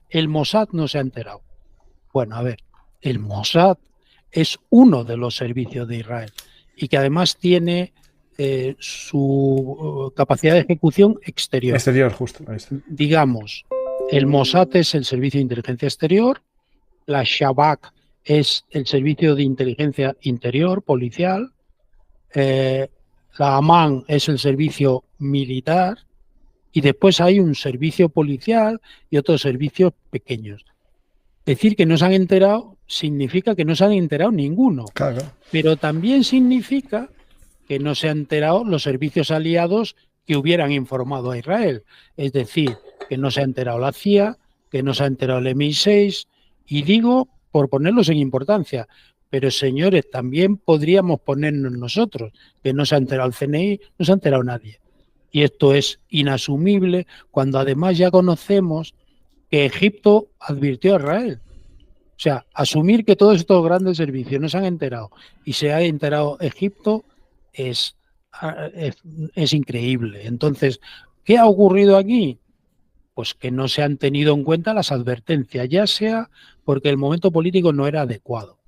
el Mossad no se ha enterado. Bueno, a ver, el Mossad es uno de los servicios de Israel y que además tiene su capacidad de ejecución exterior. Exterior, justo. Ahí está. Digamos, el Mossad es el servicio de inteligencia exterior, la Shabak es el servicio de inteligencia interior, policial, la Amán es el servicio militar y después hay un servicio policial y otros servicios pequeños. Decir que no se han enterado significa que no se han enterado ninguno, Claro. pero también significa que no se han enterado los servicios aliados que hubieran informado a Israel. Es decir, que no se ha enterado la CIA, que no se ha enterado el MI6, y digo por ponerlos en importancia, pero señores, también podríamos ponernos nosotros, que no se ha enterado el CNI, no se ha enterado nadie. Y esto es inasumible cuando además ya conocemos que Egipto advirtió a Israel. O sea, asumir que todos estos grandes servicios no se han enterado y se ha enterado Egipto es increíble. Entonces, ¿qué ha ocurrido aquí? Pues que no se han tenido en cuenta las advertencias, ya sea porque el momento político no era adecuado,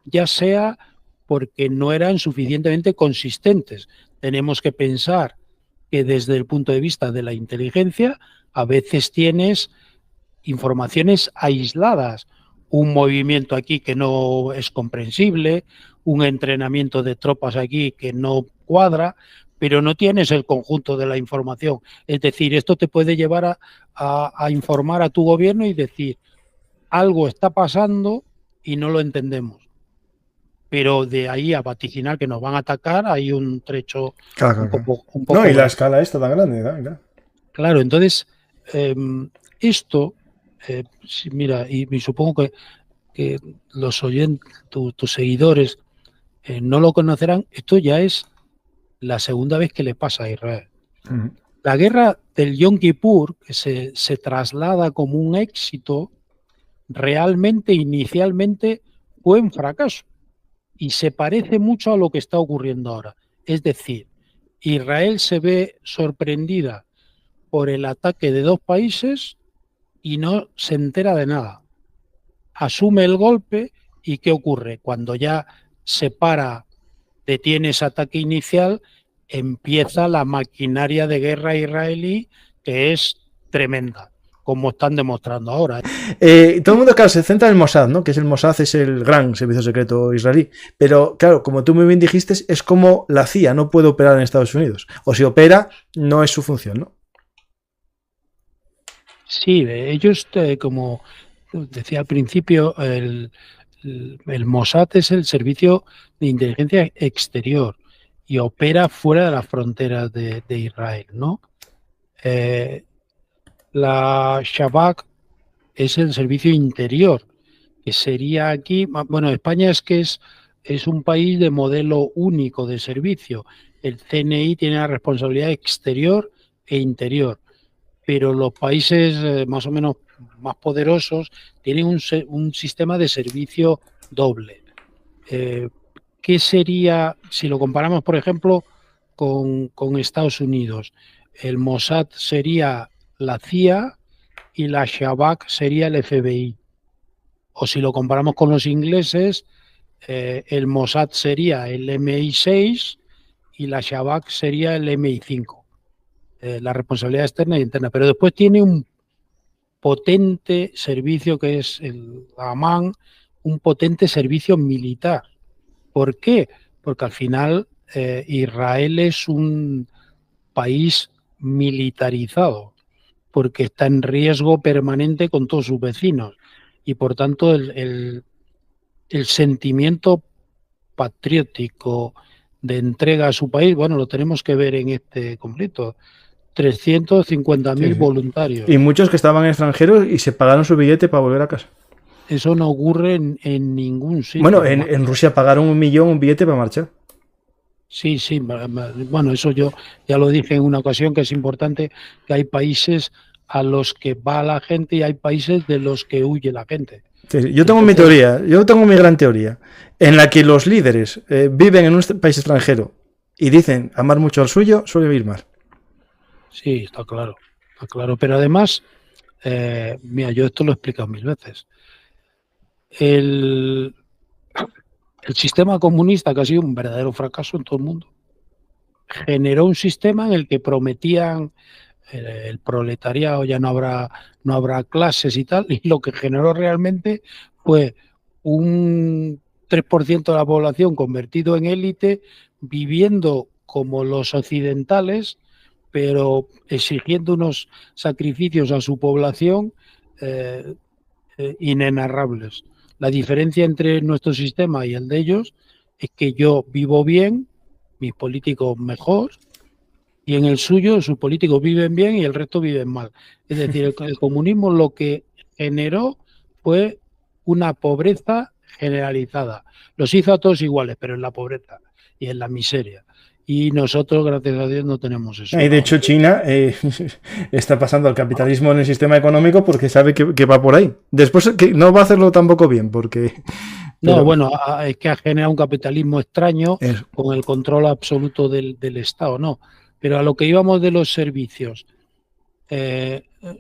ya sea porque no eran suficientemente consistentes. Tenemos que pensar que desde el punto de vista de la inteligencia, a veces tienes informaciones aisladas, un movimiento aquí que no es comprensible, un entrenamiento de tropas aquí que no cuadra, pero no tienes el conjunto de la información. Es decir, esto te puede llevar a informar a tu gobierno y decir, algo está pasando y no lo entendemos. Pero de ahí a vaticinar que nos van a atacar hay un trecho Claro, un claro. poco No, y la grande. escala esta tan grande, claro. Claro, entonces, esto, mira, y supongo que los oyentes, tus seguidores, no lo conocerán, esto ya es la segunda vez que le pasa a Israel. La guerra del Yom Kippur, que se traslada como un éxito, realmente inicialmente fue un fracaso y se parece mucho a lo que está ocurriendo ahora. Es decir, Israel se ve sorprendida por el ataque de dos países y no se entera de nada. Asume el golpe y ¿qué ocurre? Cuando ya se para, detiene ese ataque inicial, empieza la maquinaria de guerra israelí que es tremenda, como están demostrando ahora. Todo el mundo, claro, se centra en el Mossad, ¿no? Que es el Mossad, es el gran servicio secreto israelí. Pero, claro, como tú muy bien dijiste, es como la CIA no puede operar en Estados Unidos. O si opera, no es su función, ¿no? Sí, ellos, como decía al principio, el Mossad es el servicio de inteligencia exterior y opera fuera de las fronteras de Israel, ¿no? La Shabak es el servicio interior, que sería aquí, bueno, España es un país de modelo único de servicio. El CNI tiene la responsabilidad exterior e interior, pero los países más o menos más poderosos tienen un sistema de servicio doble. ¿Qué sería, si lo comparamos, por ejemplo, con Estados Unidos? El Mossad sería la CIA y la Shabak sería el FBI. O si lo comparamos con los ingleses, el Mossad sería el MI6 y la Shabak sería el MI5. La responsabilidad externa y interna. Pero después tiene un potente servicio que es el Amán, un potente servicio militar. ¿Por qué? Porque al final Israel es un país militarizado, porque está en riesgo permanente con todos sus vecinos. Y por tanto el sentimiento patriótico de entrega a su país, bueno, lo tenemos que ver en este conflicto. 350.000 voluntarios. Y muchos que estaban extranjeros y se pagaron su billete para volver a casa. Eso no ocurre en ningún sitio. Bueno, en Rusia pagaron 1 millón un billete para marchar. Sí, sí, bueno, eso yo ya lo dije en una ocasión, que es importante, que hay países a los que va la gente y hay países de los que huye la gente. Sí, yo tengo mi teoría, yo tengo mi gran teoría, en la que los líderes viven en un país extranjero y dicen amar mucho al suyo, suele vivir mal. Sí, está claro, pero además Mira, yo esto lo he explicado 1000 veces. El sistema comunista, que ha sido un verdadero fracaso en todo el mundo, generó un sistema en el que prometían el proletariado, ya no habrá clases y tal, y lo que generó realmente fue un 3% de la población convertido en élite, viviendo como los occidentales, pero exigiendo unos sacrificios a su población inenarrables. La diferencia entre nuestro sistema y el de ellos es que yo vivo bien, mis políticos mejor, y en el suyo sus políticos viven bien y el resto viven mal. Es decir, el comunismo lo que generó fue una pobreza generalizada. Los hizo a todos iguales, pero en la pobreza y en la miseria. Y nosotros, gracias a Dios, no tenemos eso. Y de hecho China está pasando al capitalismo en el sistema económico porque sabe que va por ahí. Después que no va a hacerlo tampoco bien porque... Pero... No, bueno, es que ha generado un capitalismo extraño con el control absoluto del Estado, no. Pero a lo que íbamos de los servicios,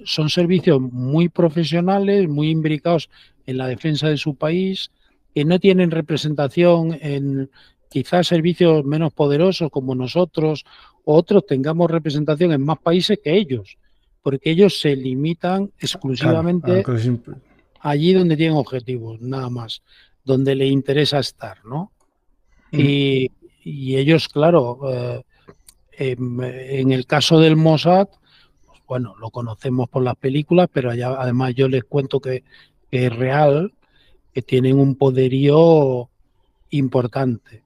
son servicios muy profesionales, muy imbricados en la defensa de su país, que no tienen representación en quizás servicios menos poderosos como nosotros, o otros tengamos representación en más países que ellos, porque ellos se limitan exclusivamente allí donde tienen objetivos, nada más, donde les interesa estar, ¿no? Y ellos, claro... en el caso del Mossad, pues bueno, lo conocemos por las películas, pero allá, además yo les cuento que es real, que tienen un poderío importante,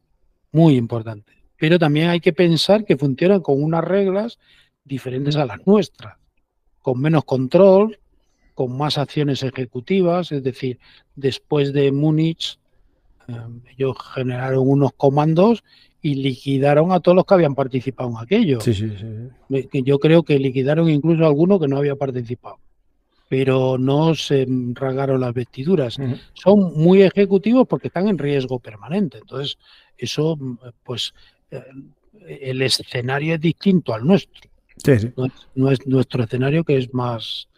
muy importante. Pero también hay que pensar que funcionan con unas reglas diferentes a las nuestras, con menos control, con más acciones ejecutivas, es decir, después de Múnich, ellos generaron unos comandos y liquidaron a todos los que habían participado en aquello. Sí. Yo creo que liquidaron incluso a alguno que no había participado, pero no se rasgaron las vestiduras. Son muy ejecutivos porque están en riesgo permanente. Entonces, eso, pues, el escenario es distinto al nuestro. Sí. No es nuestro escenario, que es más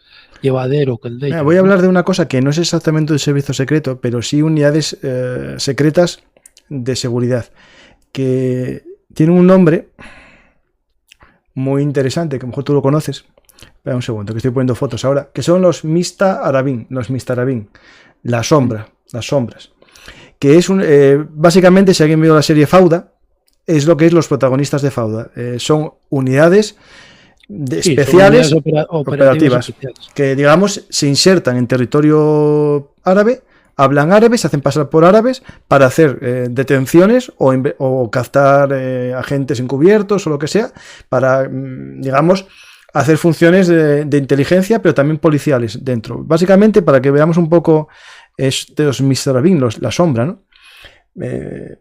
llevadero que el de ellos. Voy a hablar de una cosa que no es exactamente un servicio secreto, pero sí unidades secretas de seguridad, que tiene un nombre muy interesante, que a lo mejor tú lo conoces. Espera un segundo, que estoy poniendo fotos ahora, que son los Mista-Arabin, las sombras, que es básicamente, si alguien vio la serie Fauda, es lo que es los protagonistas de Fauda. Son unidades especiales, operativas, que digamos se insertan en territorio árabe, hablan árabe, se hacen pasar por árabes para hacer detenciones o captar agentes encubiertos o lo que sea, para, digamos, hacer funciones de inteligencia, pero también policiales dentro. Básicamente, para que veamos un poco estos Mistarabin, la sombra, ¿no?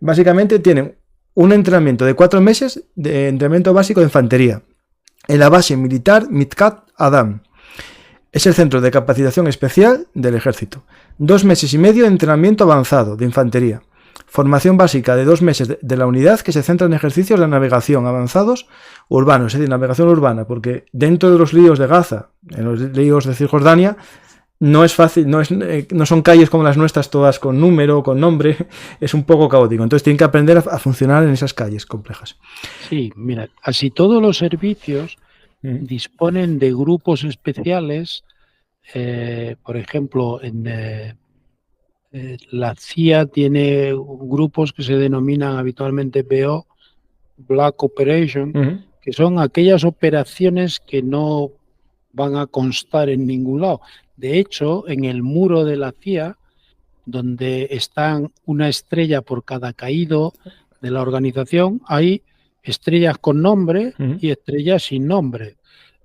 Básicamente tienen un entrenamiento de 4 meses de entrenamiento básico de infantería en la base militar Mitkat Adam. Es el centro de capacitación especial del ejército. 2 meses y medio de entrenamiento avanzado de infantería. Formación básica de 2 meses de la unidad, que se centra en ejercicios de navegación avanzados urbanos, es decir, navegación urbana, porque dentro de los ríos de Gaza, en los ríos de Cisjordania, no es fácil, no son calles como las nuestras, todas con número, con nombre, es un poco caótico. Entonces tienen que aprender a funcionar en esas calles complejas. Sí, mira, casi todos los servicios disponen de grupos especiales, por ejemplo, la CIA tiene grupos que se denominan habitualmente BO, Black Operation, que son aquellas operaciones que no van a constar en ningún lado. De hecho, en el muro de la CIA, donde están una estrella por cada caído de la organización, hay estrellas con nombre y estrellas sin nombre.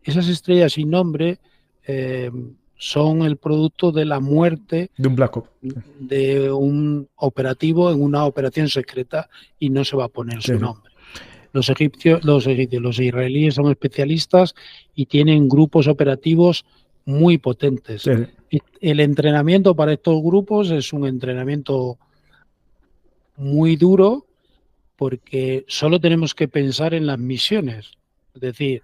Esas estrellas sin nombre son el producto de la muerte de un Black Ops, de un operativo en una operación secreta, y no se va a poner su nombre. Los israelíes son especialistas y tienen grupos operativos muy potentes. El entrenamiento para estos grupos es un entrenamiento muy duro, porque solo tenemos que pensar en las misiones. Es decir,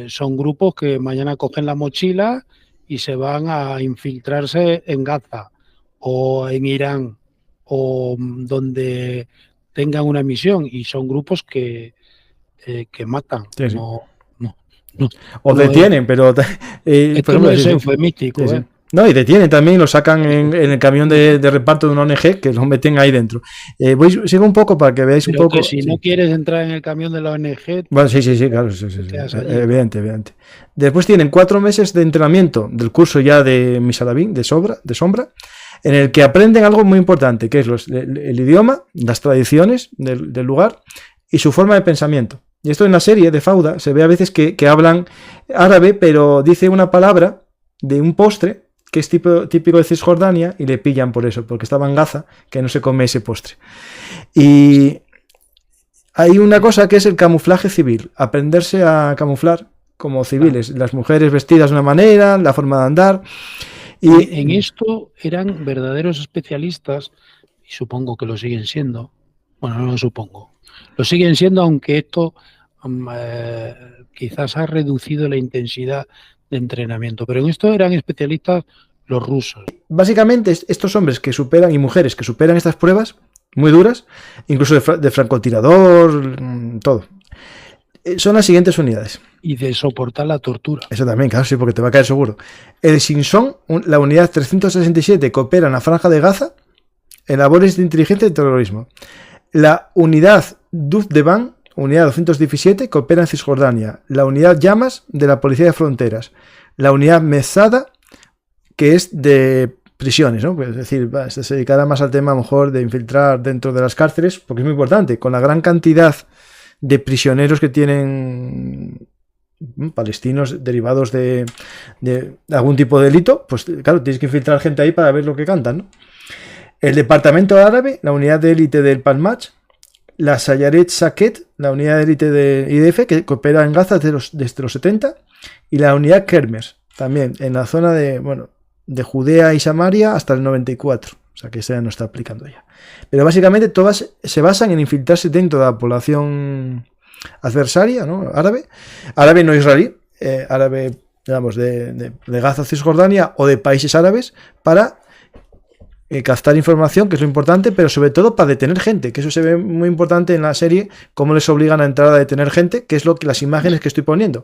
son grupos que mañana cogen la mochila y se van a infiltrarse en Gaza o en Irán o donde tengan una misión, y son grupos que matan. Sí, sí. No, no, no, O no es, detienen, pero... por esto ejemplo, no es sí, sí. eufemístico, Sí, sí. ¿eh? No, y detienen también, lo sacan en el camión de reparto de una ONG, que lo meten ahí dentro. Sigo un poco para que veáis un Pero poco. que si no Sí. quieres entrar en el camión de la ONG, Bueno, sí, claro, sí, te sí. quedas allí. Evidente, evidente. Después tienen 4 meses de entrenamiento del curso ya de Misarabín, de Sombra, en el que aprenden algo muy importante, que es el idioma, las tradiciones del lugar y su forma de pensamiento. Y esto en la serie de Fauda se ve a veces que hablan árabe, pero dice una palabra de un postre que es típico de Cisjordania, y le pillan por eso, porque estaba en Gaza, que no se come ese postre. Y hay una cosa que es el camuflaje civil, aprenderse a camuflar como civiles, las mujeres vestidas de una manera, la forma de andar. Y en esto eran verdaderos especialistas, y supongo que lo siguen siendo. Bueno, no lo supongo. Lo siguen siendo, aunque esto quizás ha reducido la intensidad de entrenamiento. Pero en esto eran especialistas los rusos. Básicamente, estos hombres que superan y mujeres que superan estas pruebas muy duras, incluso de francotirador, todo, son las siguientes unidades. Y de soportar la tortura. Eso también, claro, sí, porque te va a caer seguro. El Simpson, la unidad 367, que opera en la Franja de Gaza en labores de inteligencia y terrorismo. La unidad Dufdeban, unidad 217, que opera en Cisjordania. La unidad Llamas, de la Policía de Fronteras. La unidad Mesada, que es de prisiones, ¿no? Pues es decir, se dedicará más al tema, a lo mejor, de infiltrar dentro de las cárceles, porque es muy importante, con la gran cantidad de prisioneros que tienen palestinos derivados de algún tipo de delito, pues claro, tienes que infiltrar gente ahí para ver lo que cantan, ¿no? El departamento árabe, la unidad de élite del Palmach, la Sayaret Saket, la unidad de élite de IDF, que opera en Gaza desde los 70, y la unidad Kermes, también en la zona de Judea y Samaria hasta el 94. O sea que esa no está aplicando ya. Pero básicamente todas se basan en infiltrarse dentro de la población adversaria, ¿no? Árabe no israelí, árabe, digamos, de Gaza, Cisjordania o de países árabes, para captar información, que es lo importante, pero sobre todo para detener gente, que eso se ve muy importante en la serie, cómo les obligan a entrar a detener gente, que es las imágenes que estoy poniendo.